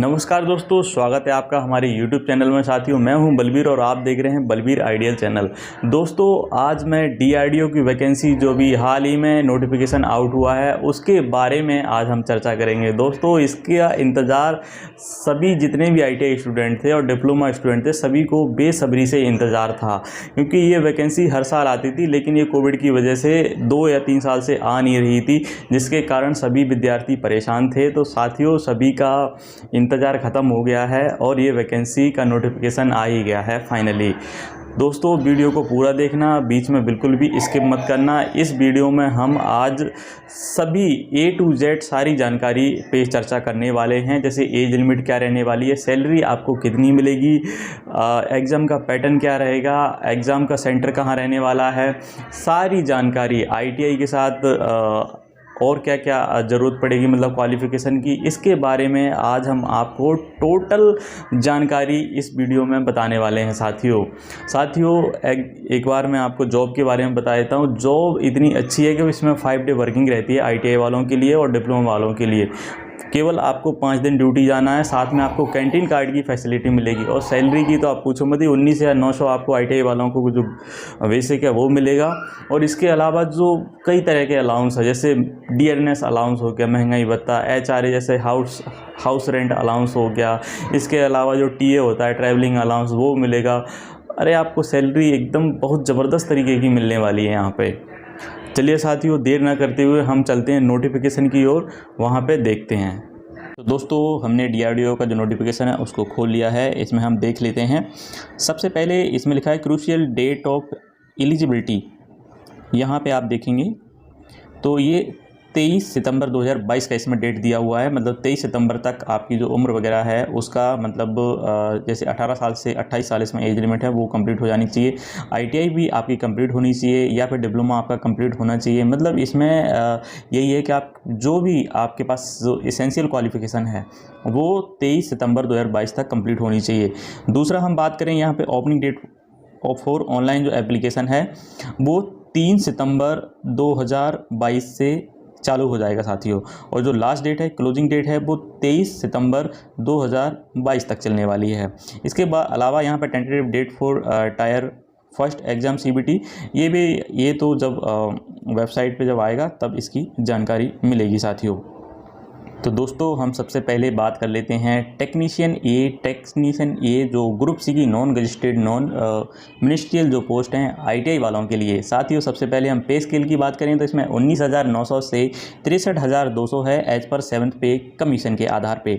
नमस्कार दोस्तों, स्वागत है आपका हमारे YouTube चैनल में। साथियों, मैं हूं बलबीर और आप देख रहे हैं बलबीर आइडियल चैनल। दोस्तों, आज मैं DRDO की वैकेंसी जो भी हाल ही में नोटिफिकेशन आउट हुआ है उसके बारे में आज हम चर्चा करेंगे। दोस्तों, इसका इंतज़ार सभी जितने भी ITI स्टूडेंट थे और डिप्लोमा स्टूडेंट थे सभी को बेसब्री से इंतज़ार था, क्योंकि ये वैकेंसी हर साल आती थी, लेकिन ये कोविड की वजह से 2 या 3 साल से आ नहीं रही थी, जिसके कारण सभी विद्यार्थी परेशान थे। तो साथियों, सभी का इंतज़ार ख़त्म हो गया है और ये वैकेंसी का नोटिफिकेशन आ ही गया है फाइनली। दोस्तों, वीडियो को पूरा देखना, बीच में बिल्कुल भी स्किप मत करना। इस वीडियो में हम आज सभी A to Z सारी जानकारी पे चर्चा करने वाले हैं। जैसे एज लिमिट क्या रहने वाली है, सैलरी आपको कितनी मिलेगी, एग्ज़ाम का पैटर्न क्या रहेगा, एग्ज़ाम का सेंटर कहाँ रहने वाला है, सारी जानकारी ITI के साथ और क्या क्या ज़रूरत पड़ेगी, मतलब क्वालिफ़िकेशन की, इसके बारे में आज हम आपको टोटल जानकारी इस वीडियो में बताने वाले हैं। साथियों एक बार मैं आपको जॉब के बारे में बता देता हूँ। जॉब इतनी अच्छी है कि इसमें 5 डे वर्किंग रहती है ITI वालों के लिए और डिप्लोमा वालों के लिए। केवल आपको 5 दिन ड्यूटी जाना है, साथ में आपको कैंटीन कार्ड की फैसिलिटी मिलेगी और सैलरी की तो आप पूछो मत ही, 19,900 आपको ITI वालों को जो बेसिक है वो मिलेगा। और इसके अलावा जो कई तरह के अलाउंस है, जैसे डियरनेस अलाउंस हो गया, महंगाई भत्ता, HRA जैसे हाउस रेंट अलाउंस हो गया, इसके अलावा जो TA होता है ट्रैवलिंग अलाउंस वो मिलेगा। अरे आपको सैलरी एकदम बहुत ज़बरदस्त तरीके की मिलने वाली है यहाँ पे। चलिए साथियों, देर ना करते हुए हम चलते हैं नोटिफिकेशन की ओर, वहाँ पे देखते हैं। तो दोस्तों, हमने DRDO का जो नोटिफिकेशन है उसको खोल लिया है। इसमें हम देख लेते हैं। सबसे पहले इसमें लिखा है क्रूशियल डेट ऑफ एलिजिबिलिटी। यहाँ पे आप देखेंगे तो ये 23 सितंबर 2022 का इसमें डेट दिया हुआ है। मतलब 23 सितंबर तक आपकी जो उम्र वगैरह है उसका मतलब जैसे 18 साल से 28 साल इसमें एज लिमिट है वो कंप्लीट हो जानी चाहिए। ITI भी आपकी कंप्लीट होनी चाहिए या फिर डिप्लोमा आपका कंप्लीट होना चाहिए। मतलब इसमें यही है कि आप जो भी आपके पास जो एसेंशियल क्वालिफिकेशन है वो 23 सितंबर 2022 तक कंप्लीट होनी चाहिए। दूसरा हम बात करें यहाँ पर ओपनिंग डेट फॉर ऑनलाइन जो एप्लीकेशन है वो 3 सितंबर 2022 से चालू हो जाएगा साथियों। और जो लास्ट डेट है, क्लोजिंग डेट है, वो 23 सितंबर 2022 तक चलने वाली है। इसके अलावा यहाँ पर tentative date for tier first exam CBT, ये तो जब वेबसाइट पे जब आएगा तब इसकी जानकारी मिलेगी साथियों। तो दोस्तों, हम सबसे पहले बात कर लेते हैं टेक्नीशियन ए जो ग्रुप C की नॉन रजिस्टर्ड नॉन मिनिस्ट्रियल जो पोस्ट हैं ITI वालों के लिए। साथियों, सबसे पहले हम पे स्केल की बात करें तो इसमें 19,900 से 63,200 है एज पर 7th पे कमीशन के आधार पे।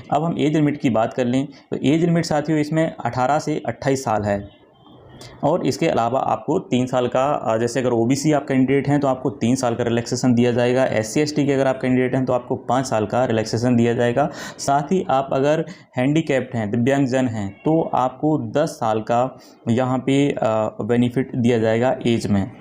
अब हम एज लिमिट की बात कर लें तो एज लिमिट साथियों इसमें 18 से 28 साल है। और इसके अलावा आपको 3 साल का, जैसे अगर OBC आप कैंडिडेट हैं तो आपको 3 साल का रिलैक्सेशन दिया जाएगा। SC ST के अगर आप कैंडिडेट हैं तो आपको 5 साल का रिलैक्सेशन दिया जाएगा। साथ ही आप अगर हैंडीकैप्ड हैं, दिव्यांगजन हैं, तो आपको 10 साल का यहाँ पे बेनिफिट दिया जाएगा एज में।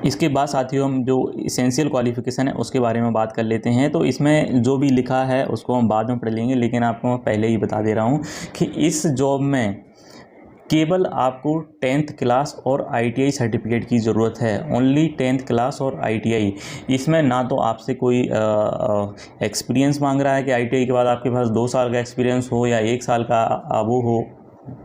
इसके बाद साथियों हम जो एसेंशियल क्वालिफ़िकेशन है उसके बारे में बात कर लेते हैं। तो इसमें जो भी लिखा है उसको हम बाद में पढ़ लेंगे, लेकिन आपको मैं पहले ही बता दे रहा हूँ कि इस जॉब में केवल आपको 10th क्लास और ITI सर्टिफिकेट की ज़रूरत है। ओनली 10th क्लास और ITI। इसमें ना तो आपसे कोई एक्सपीरियंस मांग रहा है कि ITI के बाद आपके पास 2 साल का एक्सपीरियंस हो या 1 साल का वो हो,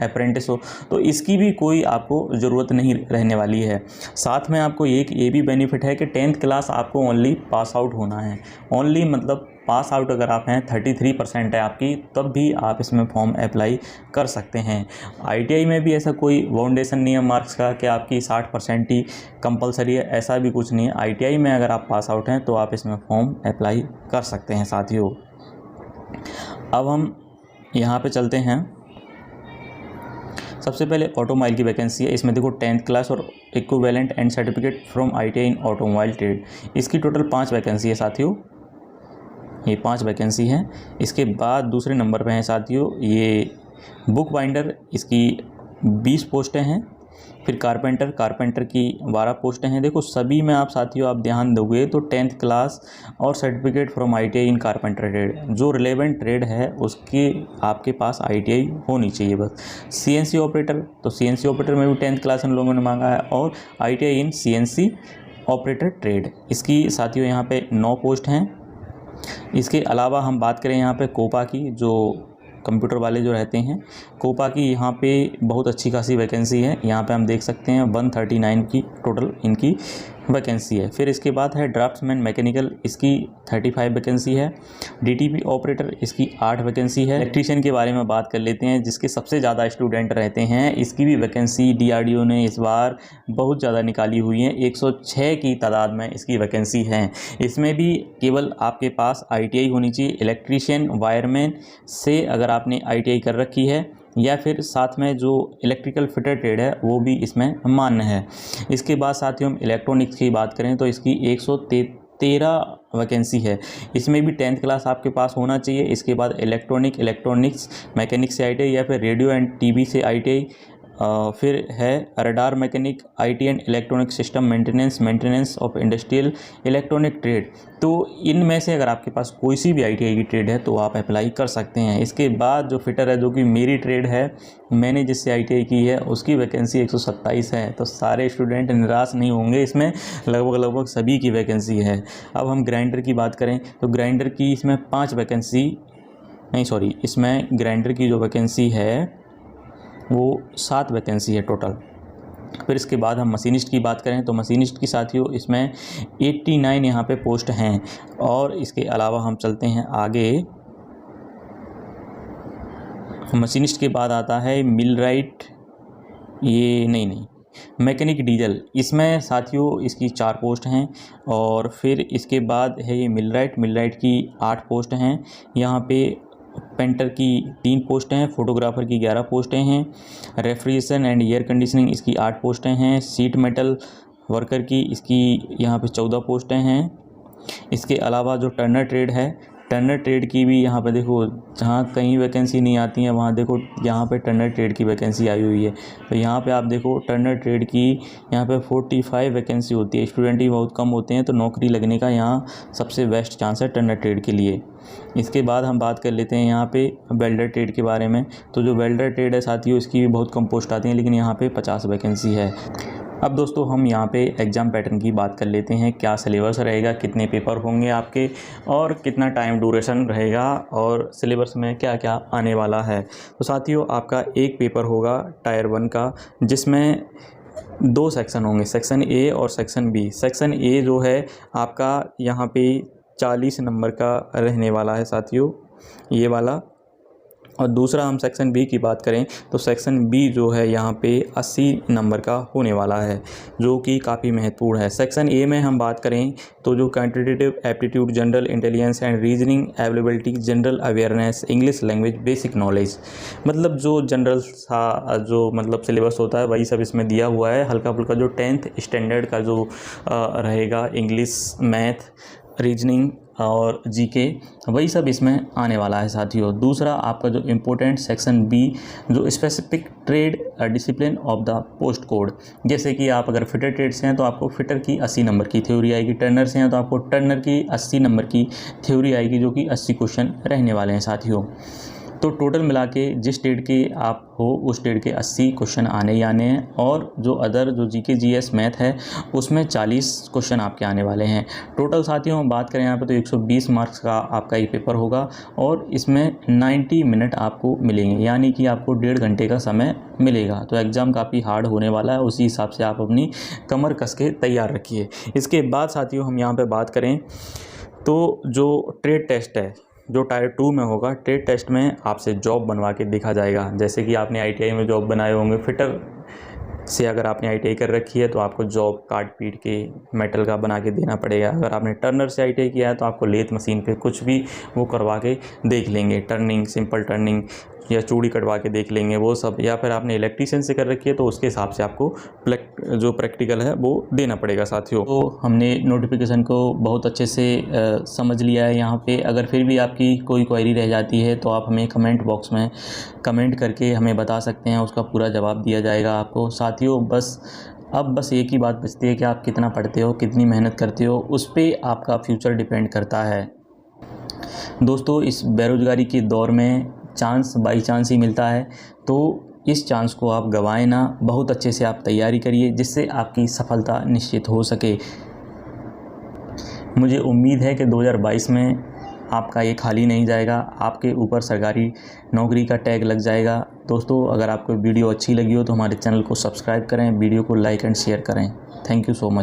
अप्रेंटिस हो, तो इसकी भी कोई आपको ज़रूरत नहीं रहने वाली है। साथ में आपको ये भी बेनिफिट है कि 10th क्लास आपको ओनली पास आउट होना है। ओनली मतलब पास आउट अगर आप हैं, 33% है आपकी, तब भी आप इसमें फॉर्म अप्लाई कर सकते हैं। ITI में भी ऐसा कोई बाउंडेशन नहीं है मार्क्स का कि आपकी 60% ही कंपलसरी है, ऐसा भी कुछ नहीं है। ITI में अगर आप पास आउट हैं तो आप इसमें फॉर्म अप्लाई कर सकते हैं साथियों। अब हम यहाँ पे चलते हैं। सबसे पहले ऑटोमोबाइल की वैकेंसी है। इसमें देखो 10th क्लास और equivalent and certificate from ITI in automobile trade. इसकी टोटल 5 वैकेंसी है साथियों, ये 5 वैकेंसी हैं। इसके बाद दूसरे नंबर पे हैं साथियों ये बुक बाइंडर, इसकी 20 पोस्टें हैं। फिर कारपेंटर की 12 पोस्टें हैं। देखो सभी में आप साथियों आप ध्यान दोगे तो 10th क्लास और certificate from ITI in carpenter trade, जो रिलेवेंट ट्रेड है उसकी आपके पास ITI होनी चाहिए बस। CNC ऑपरेटर, तो CNC ऑपरेटर में भी 10th क्लास इन लोगों ने मांगा है, और ITI इन CNC ऑपरेटर ट्रेड, इसकी साथियों यहाँ पे 9 पोस्ट हैं। इसके अलावा हम बात करें यहाँ पे कोपा की, जो कंप्यूटर वाले जो रहते हैं, कोपा की यहाँ पे बहुत अच्छी खासी वैकेंसी है। यहाँ पे हम देख सकते हैं 139 की टोटल इनकी वैकेंसी है। फिर इसके बाद है ड्राफ्ट्समैन मैकेनिकल, इसकी 35 वैकेंसी है। डीटीपी ऑपरेटर, इसकी 8 वैकेंसी है। इलेक्ट्रीशियन के बारे में बात कर लेते हैं, जिसके सबसे ज़्यादा स्टूडेंट रहते हैं, इसकी भी वैकेंसी डीआरडीओ ने इस बार बहुत ज़्यादा निकाली हुई है। 106 की तादाद में इसकी वैकेंसी है। इसमें भी केवल आपके पास ITI होनी चाहिए। इलेक्ट्रीशियन वायरमैन से अगर आपने ITI कर रखी है, या फिर साथ में जो इलेक्ट्रिकल फिटर ट्रेड है वो भी इसमें मान्य है। इसके बाद साथियों हम इलेक्ट्रॉनिक्स की बात करें तो इसकी 113 वैकेंसी है। इसमें भी 10th क्लास आपके पास होना चाहिए। इसके बाद इलेक्ट्रॉनिक्स मैकेनिक्स से ITI, या फिर रेडियो एंड TV से ITI। फिर है radar mechanic, IT and electronic system maintenance of industrial electronic trade. तो इनमें से अगर आपके पास कोई सी भी ITI की ट्रेड है तो आप अप्लाई कर सकते हैं। इसके बाद जो फिटर है, जो कि मेरी ट्रेड है, मैंने जिससे ITI की है, उसकी वैकेंसी 127 है। तो सारे स्टूडेंट निराश नहीं होंगे, इसमें लगभग सभी की वैकेंसी है। अब हम ग्राइंडर की बात करें तो ग्राइंडर की इसमें 5 वैकेंसी नहीं, सॉरी, इसमें ग्राइंडर की जो वैकेंसी है वो 7 वैकेंसी है टोटल। फिर इसके बाद हम मशीनिस्ट की बात करें तो मशीनिस्ट की साथियों इसमें 89 यहाँ पे पोस्ट हैं। और इसके अलावा हम चलते हैं आगे। मशीनिस्ट के बाद आता है मिलराइट, ये नहीं मैकेनिक डीजल, इसमें साथियों इसकी 4 पोस्ट हैं। और फिर इसके बाद है ये मिलराइट की 8 पोस्ट हैं। यहाँ पे पेंटर की 3 पोस्टें हैं, फोटोग्राफर की 11 पोस्टें हैं। रेफ्रिजरेशन एंड एयर कंडीशनिंग इसकी 8 पोस्टें हैं। सीट मेटल वर्कर की इसकी यहाँ पे 14 पोस्टें हैं। इसके अलावा जो टर्नर ट्रेड है, टर्नर ट्रेड की भी यहाँ पे देखो, जहाँ कहीं वैकेंसी नहीं आती है वहाँ देखो यहाँ पे टर्नर ट्रेड की वैकेंसी आई हुई है। तो यहाँ पे आप देखो टर्नर ट्रेड की यहाँ पे 45 वैकेंसी होती है। स्टूडेंट ही बहुत कम होते हैं, तो नौकरी लगने का यहाँ सबसे बेस्ट चांस है टर्नर ट्रेड के लिए। इसके बाद हम बात कर लेते हैं यहाँ पे वेल्डर ट्रेड के बारे में। तो जो वेल्डर ट्रेड है साथियों, इसकी भी बहुत कम पोस्ट आती हैं, लेकिन यहाँ पे 50 वैकेंसी है। अब दोस्तों हम यहाँ पे एग्ज़ाम पैटर्न की बात कर लेते हैं। क्या सिलेबस रहेगा, कितने पेपर होंगे आपके, और कितना टाइम ड्यूरेशन रहेगा, और सिलेबस में क्या क्या आने वाला है। तो साथियों आपका एक पेपर होगा टायर 1 का, जिसमें 2 सेक्शन होंगे, सेक्शन A और सेक्शन B। सेक्शन A जो है आपका यहाँ पे 40 नंबर का रहने वाला है साथियों, ये वाला। और दूसरा हम सेक्शन B की बात करें तो सेक्शन B जो है यहाँ पे 80 नंबर का होने वाला है, जो कि काफ़ी महत्वपूर्ण है। सेक्शन A में हम बात करें तो जो quantitative aptitude, general intelligence and reasoning ability, general awareness, English language, basic knowledge, मतलब जो जनरल सा जो मतलब सिलेबस होता है वही सब इसमें दिया हुआ है। हल्का फुल्का जो 10th स्टैंडर्ड का जो रहेगा, इंग्लिश, मैथ, रीजनिंग और GK, वही सब इसमें आने वाला है साथियों। दूसरा आपका जो इम्पोर्टेंट सेक्शन B, जो specific trade discipline of the post code, जैसे कि आप अगर फिटर ट्रेड से हैं तो आपको फिटर की 80 नंबर की थ्योरी आएगी, टर्नर से हैं तो आपको टर्नर की 80 नंबर की थ्योरी आएगी, जो कि 80 क्वेश्चन रहने वाले हैं साथियों। तो टोटल मिला के जिस ट्रेड के आप हो उस ट्रेड के 80 क्वेश्चन आने ही आने हैं। और जो अदर जो GK GS मैथ है उसमें 40 क्वेश्चन आपके आने वाले हैं। टोटल साथियों हम बात करें यहाँ पे तो 120 मार्क्स का आपका ये पेपर होगा, और इसमें 90 मिनट आपको मिलेंगे, यानी कि आपको 1.5 घंटे का समय मिलेगा। तो एग्ज़ाम काफ़ी हार्ड होने वाला है, उसी हिसाब से आप अपनी कमर कस के तैयार रखिए। इसके बाद साथियों हम यहाँ पर बात करें तो जो ट्रेड टेस्ट है, जो टायर 2 में होगा, ट्रेड टेस्ट में आपसे जॉब बनवा के देखा जाएगा। जैसे कि आपने ITI में जॉब बनाए होंगे, फिटर से अगर आपने ITI कर रखी है तो आपको जॉब काट पीट के मेटल का बना के देना पड़ेगा। अगर आपने टर्नर से ITI किया है तो आपको लेथ मशीन पे कुछ भी वो करवा के देख लेंगे, टर्निंग, सिंपल टर्निंग या चूड़ी कटवा के देख लेंगे वो सब। या फिर आपने इलेक्ट्रीशियन से कर रखी है तो उसके हिसाब से आपको जो प्रैक्टिकल है वो देना पड़ेगा साथियों। तो हमने नोटिफिकेशन को बहुत अच्छे से समझ लिया है यहाँ पे। अगर फिर भी आपकी कोई क्वेरी रह जाती है तो आप हमें कमेंट बॉक्स में कमेंट करके हमें बता सकते हैं, उसका पूरा जवाब दिया जाएगा आपको साथियों। अब बस एक ही बात बचती है कि आप कितना पढ़ते हो, कितनी मेहनत करते हो, उस पर आपका फ्यूचर डिपेंड करता है दोस्तों। इस बेरोज़गारी के दौर में चांस बाई चांस ही मिलता है, तो इस चांस को आप गंवाएं ना, बहुत अच्छे से आप तैयारी करिए जिससे आपकी सफलता निश्चित हो सके। मुझे उम्मीद है कि 2022 में आपका ये खाली नहीं जाएगा, आपके ऊपर सरकारी नौकरी का टैग लग जाएगा। दोस्तों अगर आपको वीडियो अच्छी लगी हो तो हमारे चैनल को सब्सक्राइब करें, वीडियो को लाइक एंड शेयर करें। Thank you so much.